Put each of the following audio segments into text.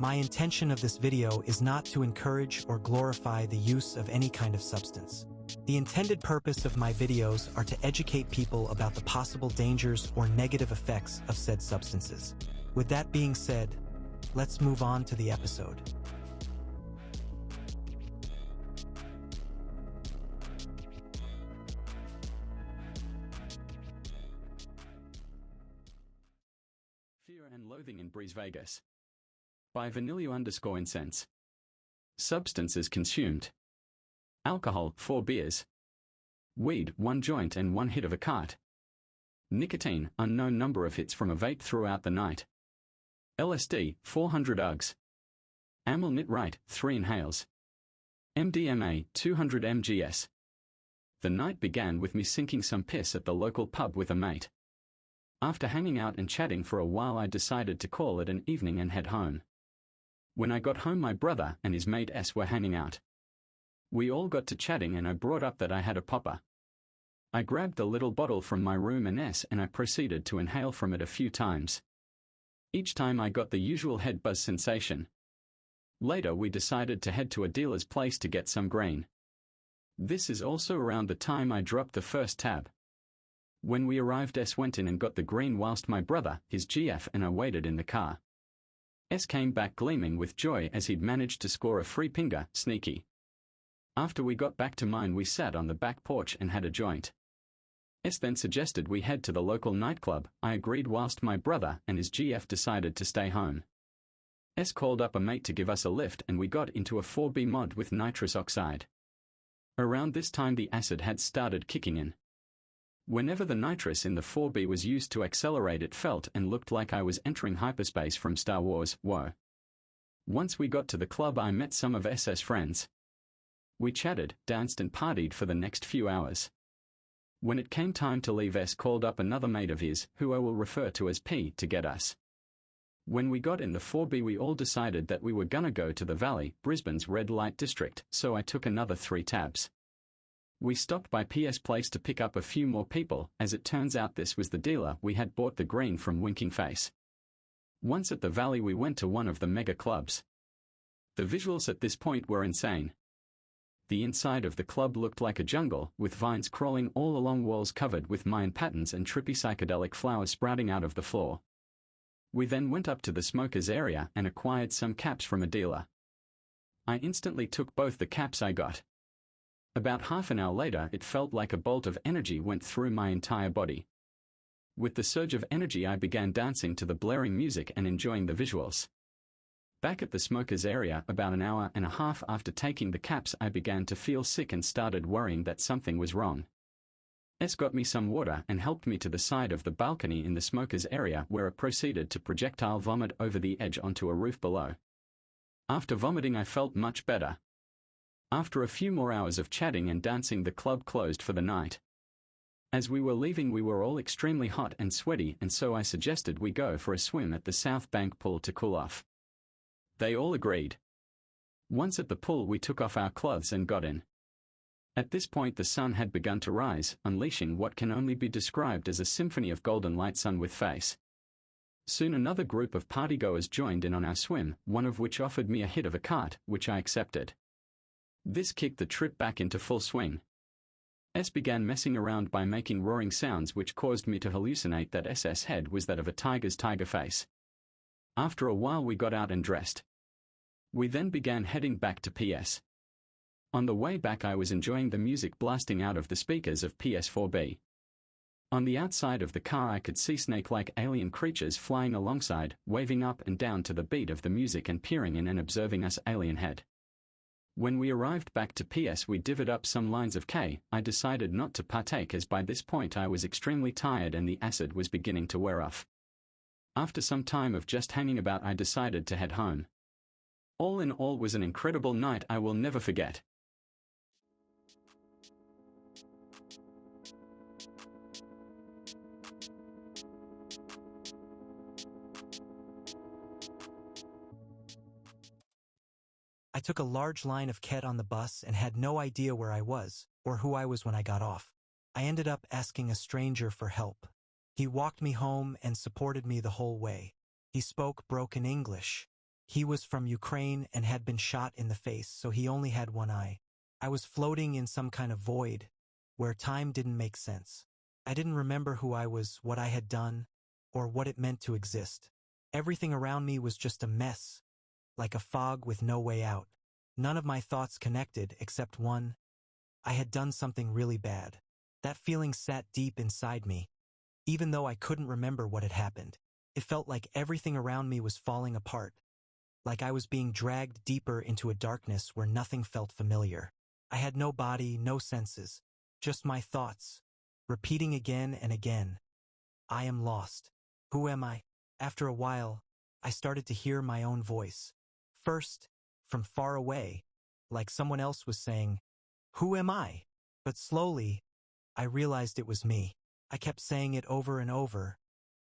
My intention of this video is not to encourage or glorify the use of any kind of substance. The intended purpose of my videos are to educate people about the possible dangers or negative effects of said substances. With that being said, let's move on to the episode. Fear and Loathing in Breeze Vegas. By Vanilla_Incense. Substances consumed. Alcohol, 4 beers. Weed, 1 joint and 1 hit of a cart. Nicotine, unknown number of hits from a vape throughout the night. LSD, 400 Uggs. Amyl nitrite, 3 inhales. MDMA, 200 mgs. The night began with me sinking some piss at the local pub with a mate. After hanging out and chatting for a while, I decided to call it an evening and head home. When I got home, my brother and his mate S were hanging out. We all got to chatting and I brought up that I had a popper. I grabbed the little bottle from my room and I proceeded to inhale from it a few times. Each time I got the usual head buzz sensation. Later we decided to head to a dealer's place to get some green. This is also around the time I dropped the first tab. When we arrived, S went in and got the green whilst my brother, his GF and I waited in the car. S came back gleaming with joy as he'd managed to score a free pinger, sneaky. After we got back to mine, we sat on the back porch and had a joint. S then suggested we head to the local nightclub. I agreed whilst my brother and his GF decided to stay home. S called up a mate to give us a lift and we got into a 4B mod with nitrous oxide. Around this time the acid had started kicking in. Whenever the nitrous in the 4B was used to accelerate, it felt and looked like I was entering hyperspace from Star Wars. Whoa. Once we got to the club, I met some of SS friends. We chatted, danced and partied for the next few hours. When it came time to leave, S called up another mate of his, who I will refer to as P, to get us. When we got in the 4B, we all decided that we were gonna go to the Valley, Brisbane's red light district, so I took another 3 tabs. We stopped by PS Place to pick up a few more people. As it turns out, this was the dealer we had bought the green from, Winking Face. Once at the Valley, we went to one of the mega clubs. The visuals at this point were insane. The inside of the club looked like a jungle, with vines crawling all along walls covered with Mayan patterns and trippy psychedelic flowers sprouting out of the floor. We then went up to the smokers area and acquired some caps from a dealer. I instantly took both the caps I got. About half an hour later, it felt like a bolt of energy went through my entire body. With the surge of energy, I began dancing to the blaring music and enjoying the visuals. Back at the smokers area, about an hour and a half after taking the caps, I began to feel sick and started worrying that something was wrong. S got me some water and helped me to the side of the balcony in the smokers area, where I proceeded to projectile vomit over the edge onto a roof below. After vomiting, I felt much better. After a few more hours of chatting and dancing, the club closed for the night. As we were leaving, we were all extremely hot and sweaty, and so I suggested we go for a swim at the South Bank pool to cool off. They all agreed. Once at the pool, we took off our clothes and got in. At this point, the sun had begun to rise, unleashing what can only be described as a symphony of golden light, sun with face. Soon another group of partygoers joined in on our swim, one of which offered me a hit of a cart, which I accepted. This kicked the trip back into full swing. S began messing around by making roaring sounds, which caused me to hallucinate that SS head was that of a tiger's tiger face. After a while, we got out and dressed. We then began heading back to PS. On the way back, I was enjoying the music blasting out of the speakers of PS4B. On the outside of the car, I could see snake-like alien creatures flying alongside, waving up and down to the beat of the music and peering in and observing us alien head. When we arrived back to PS, we divvied up some lines of K. I decided not to partake, as by this point I was extremely tired and the acid was beginning to wear off. After some time of just hanging about, I decided to head home. All in all, was an incredible night I will never forget. I took a large line of Ket on the bus and had no idea where I was, or who I was when I got off. I ended up asking a stranger for help. He walked me home and supported me the whole way. He spoke broken English. He was from Ukraine and had been shot in the face, so he only had one eye. I was floating in some kind of void, where time didn't make sense. I didn't remember who I was, what I had done, or what it meant to exist. Everything around me was just a mess, like a fog with no way out. None of my thoughts connected except one. I had done something really bad. That feeling sat deep inside me. Even though I couldn't remember what had happened, it felt like everything around me was falling apart, like I was being dragged deeper into a darkness where nothing felt familiar. I had no body, no senses, just my thoughts, repeating again and again. I am lost. Who am I? After a while, I started to hear my own voice. First, from far away, like someone else was saying, "Who am I?" But slowly, I realized it was me. I kept saying it over and over,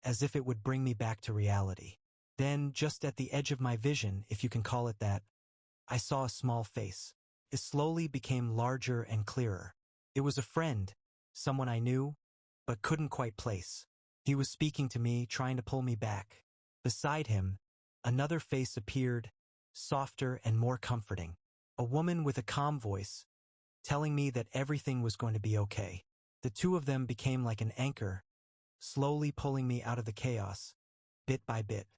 as if it would bring me back to reality. Then, just at the edge of my vision, if you can call it that, I saw a small face. It slowly became larger and clearer. It was a friend, someone I knew, but couldn't quite place. He was speaking to me, trying to pull me back. Beside him, another face appeared, softer and more comforting. A woman with a calm voice, telling me that everything was going to be okay. The two of them became like an anchor, slowly pulling me out of the chaos, bit by bit.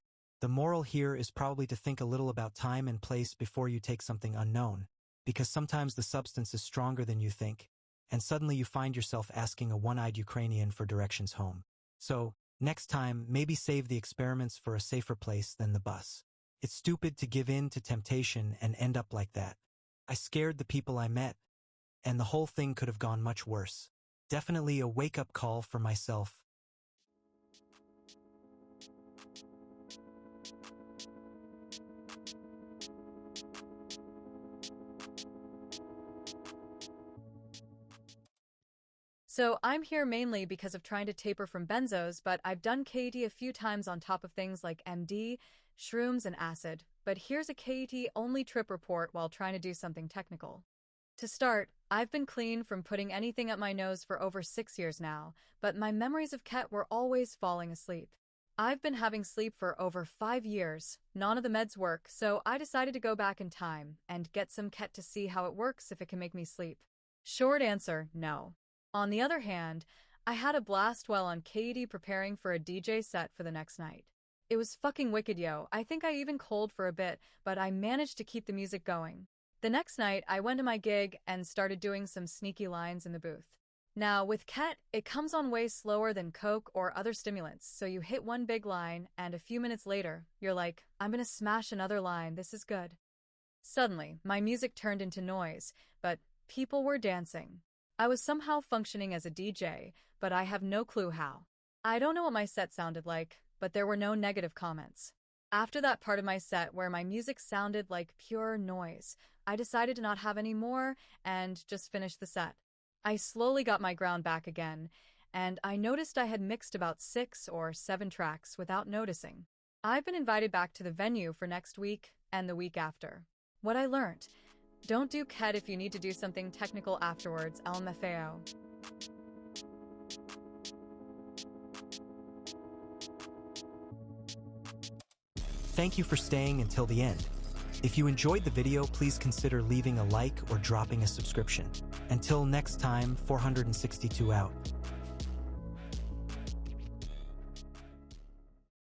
The moral here is probably to think a little about time and place before you take something unknown, because sometimes the substance is stronger than you think, and suddenly you find yourself asking a one-eyed Ukrainian for directions home. So, next time, maybe save the experiments for a safer place than the bus. It's stupid to give in to temptation and end up like that. I scared the people I met, and the whole thing could have gone much worse. Definitely a wake-up call for myself. So I'm here mainly because of trying to taper from benzos, but I've done KET a few times on top of things like MD, shrooms, and acid. But here's a KET-only trip report while trying to do something technical. To start, I've been clean from putting anything up my nose for over 6 years now, but my memories of KET were always falling asleep. I've been having sleep for over 5 years. None of the meds work, so I decided to go back in time and get some KET to see how it works if it can make me sleep. Short answer, no. On the other hand, I had a blast while on KET preparing for a DJ set for the next night. It was fucking wicked, yo. I think I even cold for a bit, but I managed to keep the music going. The next night, I went to my gig and started doing some sneaky lines in the booth. Now, with KET, it comes on way slower than coke or other stimulants, so you hit one big line, and a few minutes later, you're like, I'm gonna smash another line, this is good. Suddenly, my music turned into noise, but people were dancing. I was somehow functioning as a DJ, but I have no clue how. I don't know what my set sounded like, but there were no negative comments. After that part of my set where my music sounded like pure noise, I decided to not have any more and just finish the set. I slowly got my ground back again, and I noticed I had mixed about 6 or 7 tracks without noticing. I've been invited back to the venue for next week and the week after. What I learned: don't do KET if you need to do something technical afterwards, LMFAO. Thank you for staying until the end. If you enjoyed the video, please consider leaving a like or dropping a subscription. Until next time, 462 out.